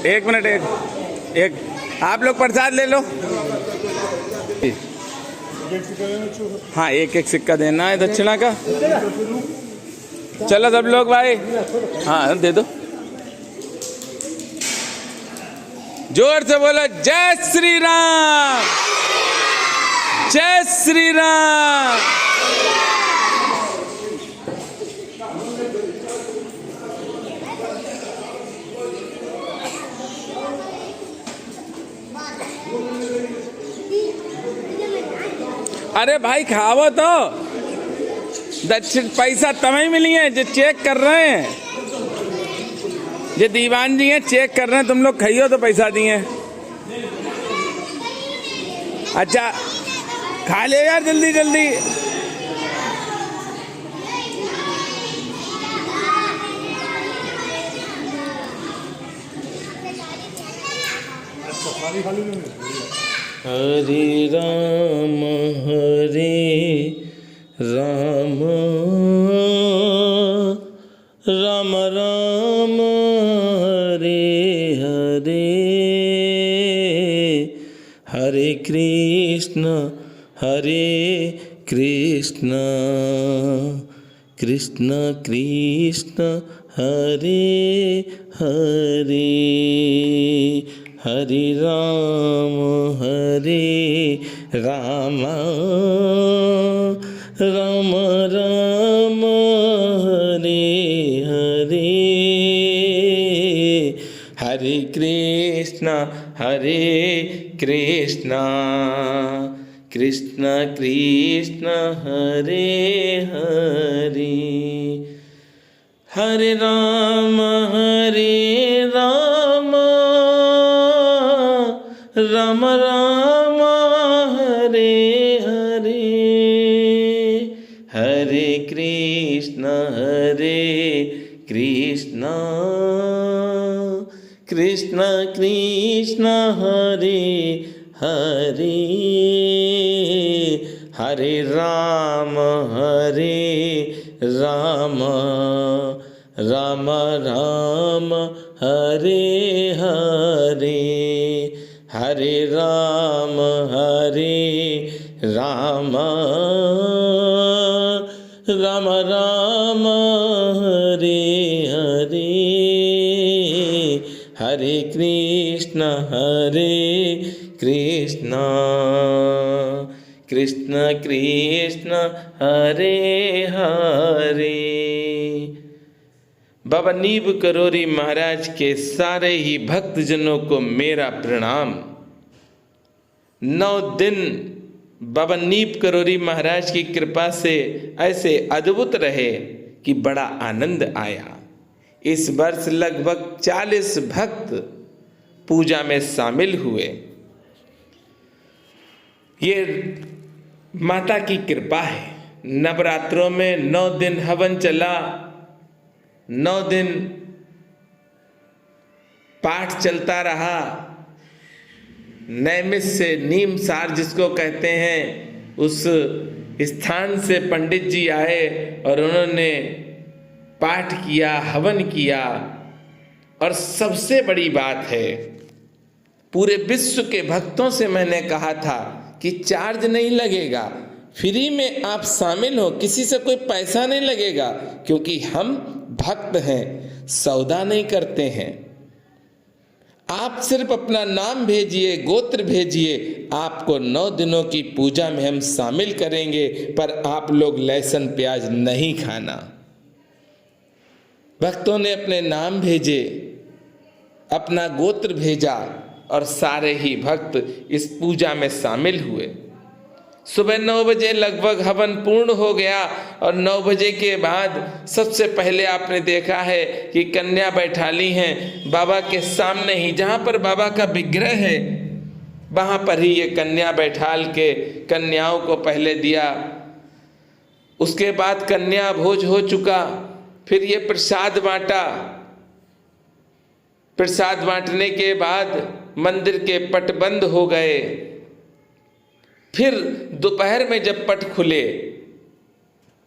एक मिनट, एक आप लोग प्रसाद ले लो। हाँ, एक एक सिक्का देना है दक्षिणा का। चलो सब लोग भाई, हाँ दे दो। जोर से बोलो जय श्री राम, जय श्री राम। अरे भाई खाओ तो, दक्षिण पैसा तमें मिली है जो चेक कर रहे हैं, ये दीवान जी हैं चेक कर रहे हैं, तुम लोग खाइयो तो पैसा दिए। अच्छा खा ले यार जल्दी जल्दी। हरे राम राम राम हरे हरे, हरे कृष्ण कृष्ण कृष्ण हरे हरे, हरे राम राम राम हरे हरे, हरे कृष्ण कृष्ण कृष्ण हरे हरे, हरे राम राम राम हरे हरे, हरे कृष्ण कृष्ण कृष्ण हरे हरे, हरे राम राम राम हरे हरे, हरे राम राम राम हरे हरे, हरे कृष्ण कृष्ण कृष्ण हरे हरे। बाबा नीब करोरी महाराज के सारे ही भक्तजनों को मेरा प्रणाम। 9 दिन बाबा नीब करोरी महाराज की कृपा से ऐसे अद्भुत रहे कि बड़ा आनंद आया। इस वर्ष लगभग 40 भक्त पूजा में शामिल हुए। ये माता की कृपा है। नवरात्रों में 9 दिन हवन चला, 9 दिन पाठ चलता रहा। नैमिष से नीम सार जिसको कहते हैं, उस स्थान से पंडित जी आए और उन्होंने पाठ किया, हवन किया। और सबसे बड़ी बात है, पूरे विश्व के भक्तों से मैंने कहा था कि चार्ज नहीं लगेगा, फ्री में आप शामिल हो, किसी से कोई पैसा नहीं लगेगा, क्योंकि हम भक्त हैं, सौदा नहीं करते हैं। आप सिर्फ अपना नाम भेजिए, गोत्र भेजिए, आपको 9 दिनों की पूजा में हम शामिल करेंगे, पर आप लोग लहसुन प्याज नहीं खाना। भक्तों ने अपने नाम भेजे, अपना गोत्र भेजा और सारे ही भक्त इस पूजा में शामिल हुए। सुबह 9 बजे लगभग हवन पूर्ण हो गया और 9 बजे के बाद सबसे पहले आपने देखा है कि कन्या बैठा ली हैं बाबा के सामने ही, जहाँ पर बाबा का विग्रह है वहाँ पर ही ये कन्या बैठाल के कन्याओं को पहले दिया। उसके बाद कन्या भोज हो चुका, फिर ये प्रसाद बांटा। प्रसाद बांटने के बाद मंदिर के पट बंद हो गए। फिर दोपहर में जब पट खुले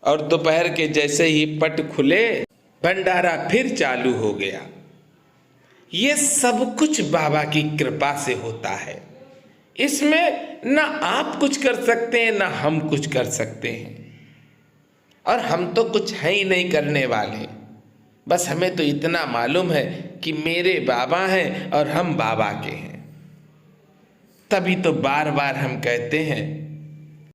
और दोपहर के जैसे ही पट खुले, भंडारा फिर चालू हो गया। ये सब कुछ बाबा की कृपा से होता है। इसमें ना आप कुछ कर सकते हैं ना हम कुछ कर सकते हैं, और हम तो कुछ है ही नहीं करने वाले। बस हमें तो इतना मालूम है कि मेरे बाबा हैं और हम बाबा के हैं। तभी तो बार बार हम कहते हैं,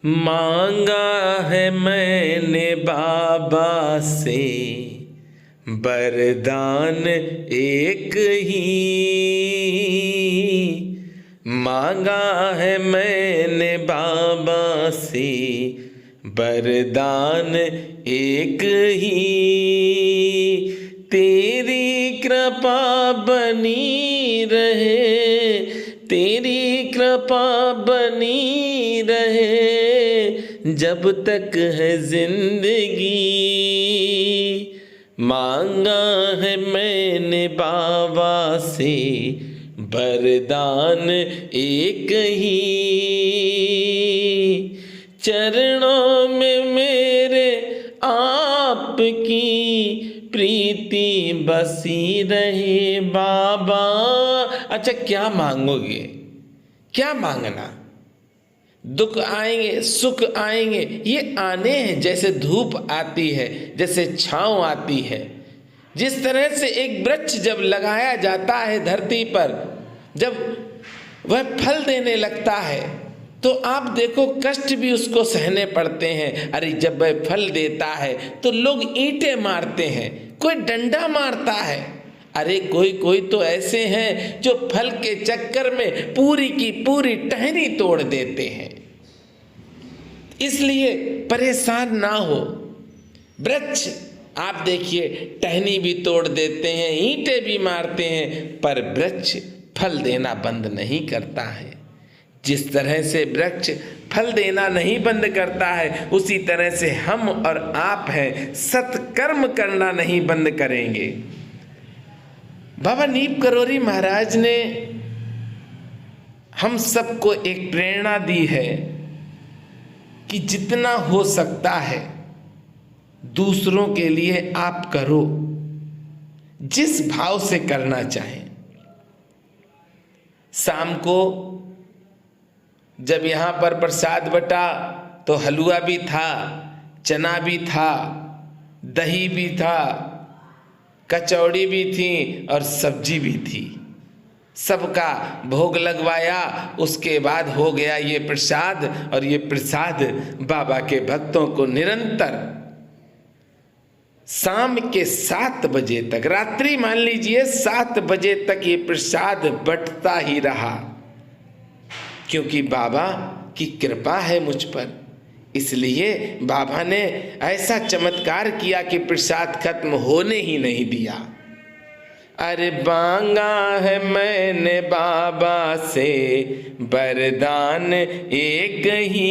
मांगा है मैंने बाबा से वरदान एक ही, मांगा है मैंने बाबा से वरदान एक ही, तेरी कृपा बनी रहे, तेरी कृपा बनी रहे जब तक है जिंदगी, मांगा है मैंने बाबा से वरदान एक ही, चरणों में मेरे आपकी प्रीति बसी रहे बाबा। अच्छा, क्या मांगोगे? क्या मांगना? दुख आएंगे, सुख आएंगे, ये आने हैं। जैसे धूप आती है, जैसे छांव आती है, जिस तरह से एक वृक्ष जब लगाया जाता है धरती पर, जब वह फल देने लगता है तो आप देखो कष्ट भी उसको सहने पड़ते हैं। अरे जब वह फल देता है तो लोग ईंटें मारते हैं, कोई डंडा मारता है। अरे कोई तो ऐसे हैं जो फल के चक्कर में पूरी की पूरी टहनी तोड़ देते हैं। इसलिए परेशान ना हो। वृक्ष आप देखिए टहनी भी तोड़ देते हैं, ईंटें भी मारते हैं, पर वृक्ष फल देना बंद नहीं करता है। जिस तरह से वृक्ष फल देना नहीं बंद करता है, उसी तरह से हम और आप हैं, सत्कर्म करना नहीं बंद करेंगे। बाबा नीम करोरी महाराज ने हम सबको एक प्रेरणा दी है कि जितना हो सकता है दूसरों के लिए आप करो, जिस भाव से करना चाहें। शाम को जब यहाँ पर प्रसाद बटा तो हलवा भी था, चना भी था, दही भी था, कचौड़ी भी थी और सब्जी भी थी। सबका भोग लगवाया, उसके बाद हो गया ये प्रसाद। और ये प्रसाद बाबा के भक्तों को निरंतर शाम के 7 बजे तक, रात्रि मान लीजिए 7 बजे तक ये प्रसाद बंटता ही रहा, क्योंकि बाबा की कृपा है मुझ पर। इसलिए बाबा ने ऐसा चमत्कार किया कि प्रसाद खत्म होने ही नहीं दिया। अरे मांगा है मैंने बाबा से वरदान एक ही।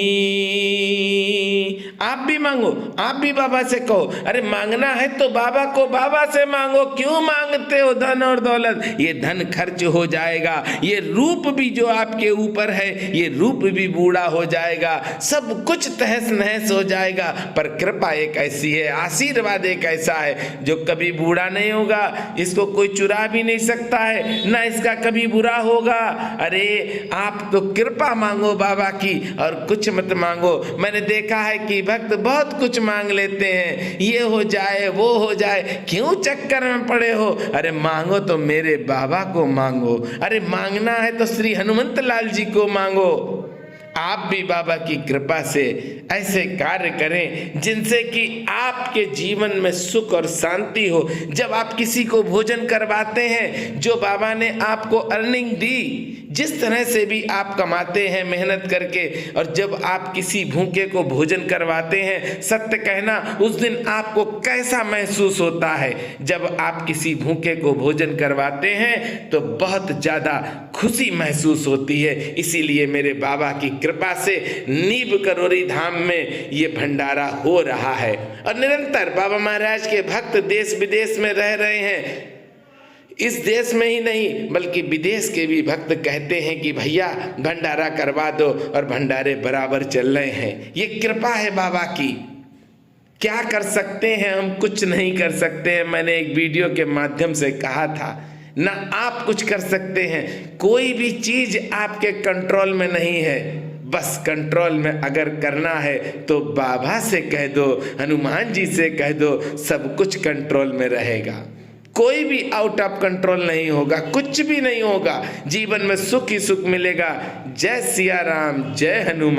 आप भी मांगो, आप भी बाबा से कहो। अरे मांगना है तो बाबा को बाबा से मांगो। क्यों मांगते हो धन और दौलत? ये धन खर्च हो जाएगा, ये रूप भी जो आपके ऊपर है ये रूप भी बूढ़ा हो जाएगा, सब कुछ तहस नहस हो जाएगा। पर कृपा एक ऐसी है, आशीर्वाद एक ऐसा है जो कभी बूढ़ा नहीं होगा, इसको कोई चुरा भी नहीं सकता है, ना इसका कभी बुरा होगा। अरे आप तो कृपा मांगो बाबा की और कुछ मत मांगो। मैंने देखा है कि भक्त बहुत कुछ मांग लेते हैं, ये हो जाए वो हो जाए, क्यों चक्कर में पड़े हो? अरे मांगो तो मेरे बाबा को मांगो। अरे मांगना है तो श्री हनुमंत लाल जी को मांगो। आप भी बाबा की कृपा से ऐसे कार्य करें जिनसे कि आपके जीवन में सुख और शांति हो। जब आप किसी को भोजन करवाते हैं, जो बाबा ने आपको अर्निंग दी, जिस तरह से भी आप कमाते हैं मेहनत करके, और जब आप किसी भूखे को भोजन करवाते हैं, सत्य कहना उस दिन आपको कैसा महसूस होता है? जब आप किसी भूखे को भोजन करवाते हैं तो बहुत ज़्यादा खुशी महसूस होती है। इसीलिए मेरे बाबा की कृपा से नीम करोरी धाम में ये भंडारा हो रहा है और निरंतर बाबा महाराज के भक्त देश विदेश में रह रहे हैं। इस देश में ही नहीं बल्कि विदेश के भी भक्त कहते हैं कि भैया भंडारा करवा दो, और भंडारे बराबर चल रहे हैं। ये कृपा है बाबा की। क्या कर सकते हैं हम? कुछ नहीं कर सकते हैं। मैंने एक वीडियो के माध्यम से कहा था, ना आप कुछ कर सकते हैं। कोई भी चीज आपके कंट्रोल में नहीं है। बस कंट्रोल में अगर करना है तो बाबा से कह दो, हनुमान जी से कह दो, सब कुछ कंट्रोल में रहेगा। कोई भी आउट ऑफ कंट्रोल नहीं होगा, कुछ भी नहीं होगा। जीवन में सुख ही सुख मिलेगा। जय सिया राम, जय हनुमान।